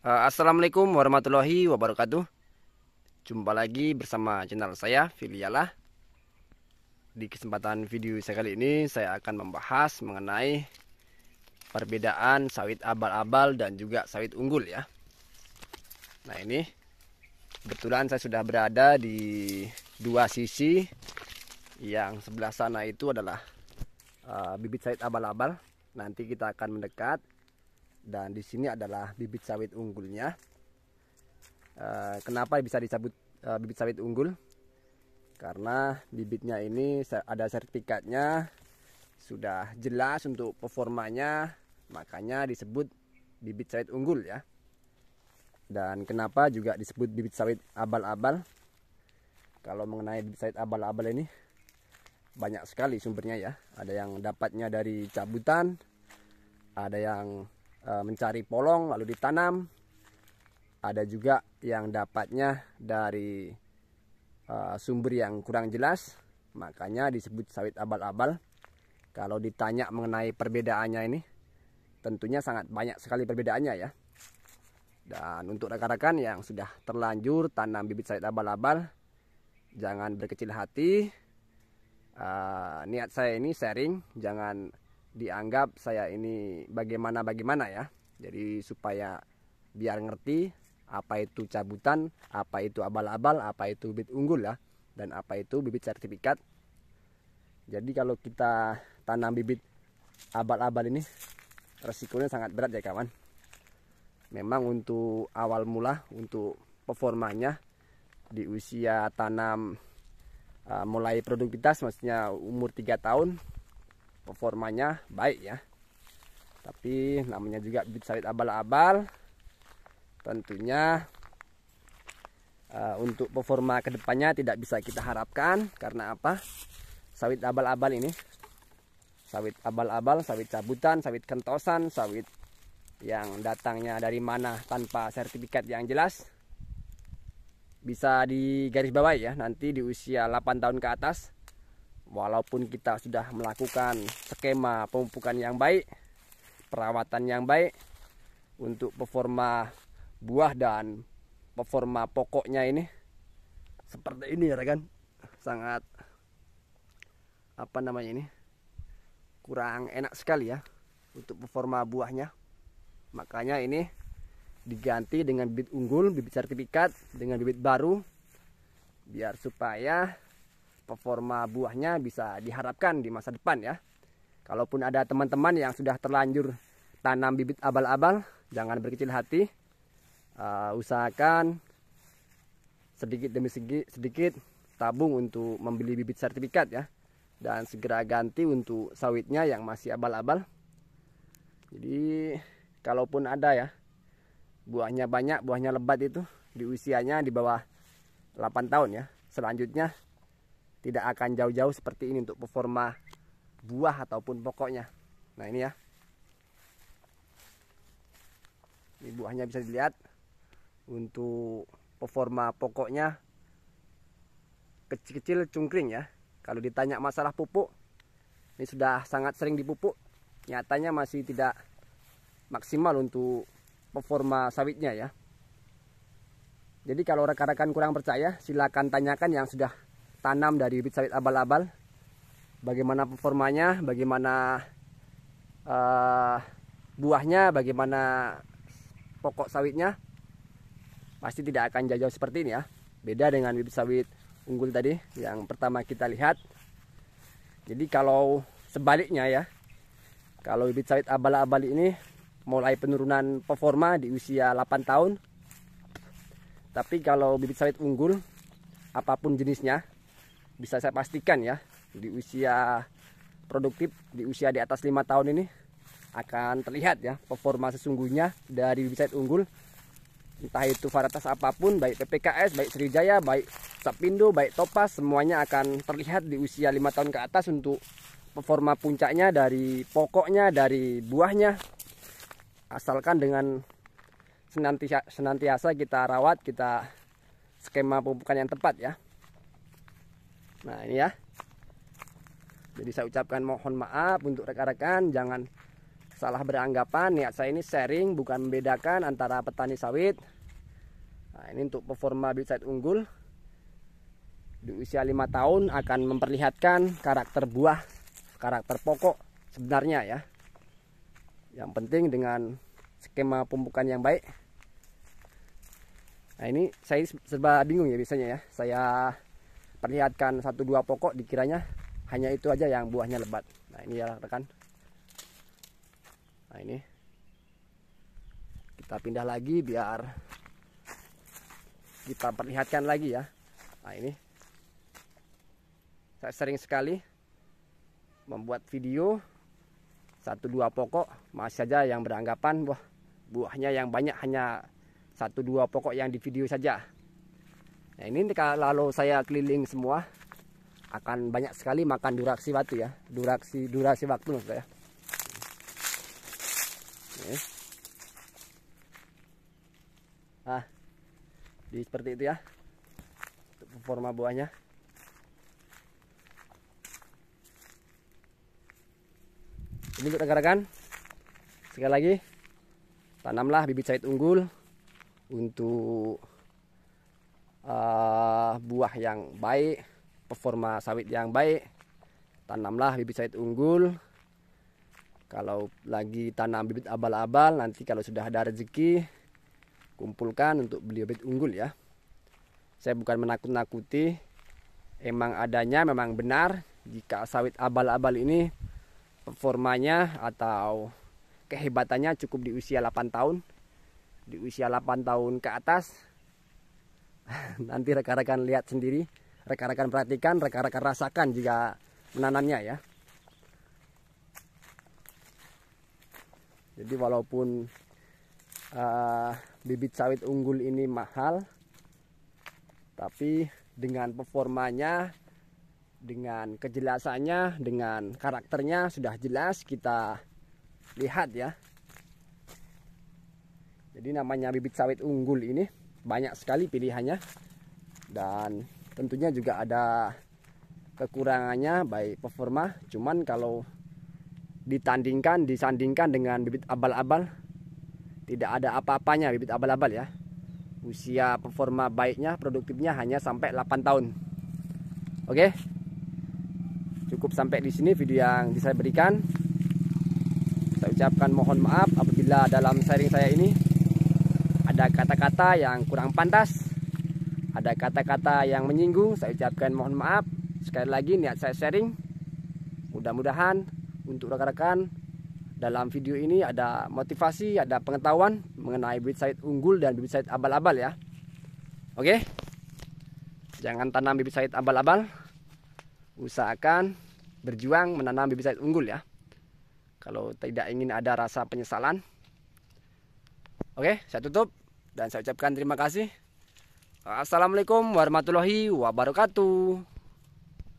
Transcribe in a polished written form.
Assalamualaikum warahmatullahi wabarakatuh. Jumpa lagi bersama channel saya, Filialah. Di kesempatan video saya kali ini, saya akan membahas mengenai perbedaan sawit abal-abal dan juga sawit unggul ya. Nah ini, kebetulan saya sudah berada di dua sisi. Yang sebelah sana itu adalah bibit sawit abal-abal. Nanti kita akan mendekat. Dan di sini adalah bibit sawit unggulnya. Kenapa bisa disebut bibit sawit unggul? Karena bibitnya ini ada sertifikatnya, sudah jelas untuk performanya, makanya disebut bibit sawit unggul ya. Dan kenapa juga disebut bibit sawit abal-abal? Kalau mengenai bibit sawit abal-abal ini banyak sekali sumbernya ya. Ada yang dapatnya dari cabutan, ada yang mencari polong lalu ditanam, ada juga yang dapatnya dari sumber yang kurang jelas, makanya disebut sawit abal-abal. Kalau ditanya mengenai perbedaannya ini, tentunya sangat banyak sekali perbedaannya ya. Dan untuk rekan-rekan yang sudah terlanjur tanam bibit sawit abal-abal, jangan berkecil hati. Niat saya ini sharing, jangan dianggap saya ini bagaimana ya. Jadi supaya biar ngerti apa itu cabutan, apa itu abal-abal, apa itu bibit unggul ya, dan apa itu bibit sertifikat. Jadi kalau kita tanam bibit abal-abal ini resikonya sangat berat ya kawan. Memang untuk awal mula, untuk performanya di usia tanam mulai produktivitas, maksudnya umur 3 tahun, performanya baik ya. Tapi namanya juga bibit sawit abal-abal, tentunya untuk performa kedepannya tidak bisa kita harapkan. Karena apa? Sawit abal-abal ini, sawit abal-abal, sawit cabutan, sawit kentosan, sawit yang datangnya dari mana tanpa sertifikat yang jelas, bisa digarisbawahi ya. Nanti di usia 8 tahun ke atas, walaupun kita sudah melakukan skema pemupukan yang baik, perawatan yang baik, untuk performa buah dan performa pokoknya ini seperti ini ya kan, sangat kurang enak sekali ya untuk performa buahnya. Makanya ini diganti dengan bibit unggul, bibit sertifikat, dengan bibit baru, biar supaya performa buahnya bisa diharapkan di masa depan ya. Kalaupun ada teman-teman yang sudah terlanjur tanam bibit abal-abal, jangan berkecil hati. Usahakan sedikit demi sedikit tabung untuk membeli bibit sertifikat ya. Dan segera ganti untuk sawitnya yang masih abal-abal. Jadi kalaupun ada ya, buahnya banyak, buahnya lebat itu di usianya di bawah 8 tahun ya, selanjutnya tidak akan jauh-jauh seperti ini untuk performa buah ataupun pokoknya. Nah ini ya, ini buahnya bisa dilihat. Untuk performa pokoknya kecil-kecil cungkring ya. Kalau ditanya masalah pupuk, ini sudah sangat sering dipupuk, nyatanya masih tidak maksimal untuk performa sawitnya ya. Jadi kalau rekan-rekan kurang percaya, silakan tanyakan yang sudah tanam dari bibit sawit abal-abal, bagaimana performanya, bagaimana buahnya, bagaimana pokok sawitnya. Pasti tidak akan jauh-jauh seperti ini ya. Beda dengan bibit sawit unggul tadi yang pertama kita lihat. Jadi kalau sebaliknya ya, kalau bibit sawit abal-abal ini mulai penurunan performa di usia 8 tahun. Tapi kalau bibit sawit unggul, apapun jenisnya, bisa saya pastikan ya, di usia produktif, di usia di atas 5 tahun ini akan terlihat ya performa sesungguhnya dari bibit sawit unggul. Entah itu varietas apapun, baik PPKS, baik Sriwijaya, baik Sapindo, baik Topaz, semuanya akan terlihat di usia 5 tahun ke atas untuk performa puncaknya dari pokoknya, dari buahnya. Asalkan dengan senantiasa kita rawat, kita skema pemupukan yang tepat ya. Nah ini ya. Jadi saya ucapkan mohon maaf untuk rekan-rekan, jangan salah beranggapan, niat saya ini sharing, bukan membedakan antara petani sawit. Nah, ini untuk performa bibit sawit unggul di usia 5 tahun akan memperlihatkan karakter buah, karakter pokok sebenarnya ya. Yang penting dengan skema pemupukan yang baik. Nah, ini saya serba bingung ya biasanya ya. Saya perlihatkan 1-2 pokok, dikiranya hanya itu aja yang buahnya lebat. Nah, ini ya rekan. Nah, ini kita pindah lagi biar kita perlihatkan lagi ya. Nah, ini saya sering sekali membuat video 1-2 pokok, masih saja yang beranggapan buahnya yang banyak hanya 1-2 pokok yang di video saja. Nah, ini kalau saya keliling semua akan banyak sekali makan durasi waktu ya, durasi waktu maksud saya. Nah, seperti itu ya untuk performa buahnya. Ini untuk rekan-rekan, sekali lagi tanamlah bibit sawit unggul untuk buah yang baik, performa sawit yang baik. Tanamlah bibit sawit unggul. Kalau lagi tanam bibit abal-abal, nanti kalau sudah ada rezeki, kumpulkan untuk beli bibit unggul ya. Saya bukan menakut-nakuti, emang adanya memang benar jika sawit abal-abal ini performanya atau kehebatannya cukup di usia 8 tahun. Di usia 8 tahun ke atas, nanti rekan-rekan lihat sendiri, rekan-rekan perhatikan, rekan-rekan rasakan jika menanamnya ya. Jadi walaupun bibit sawit unggul ini mahal, tapi dengan performanya, dengan kejelasannya, dengan karakternya sudah jelas kita lihat ya. Jadi namanya bibit sawit unggul ini banyak sekali pilihannya, dan tentunya juga ada kekurangannya baik performa. Cuman kalau disandingkan dengan bibit abal-abal, tidak ada apa-apanya bibit abal-abal ya. Usia performa baiknya, produktifnya hanya sampai 8 tahun. Oke, cukup sampai di sini video yang saya berikan. Saya ucapkan mohon maaf apabila dalam sharing saya ini ada kata-kata yang kurang pantas, ada kata-kata yang menyinggung. Saya ucapkan mohon maaf. Sekali lagi niat saya sharing, mudah-mudahan untuk rekan-rekan dalam video ini ada motivasi, ada pengetahuan mengenai bibit sawit unggul dan bibit sawit abal-abal ya. Oke, jangan tanam bibit sawit abal-abal, usahakan berjuang menanam bibit sawit unggul ya, kalau tidak ingin ada rasa penyesalan. Oke, saya tutup dan saya ucapkan terima kasih. Assalamualaikum warahmatullahi wabarakatuh.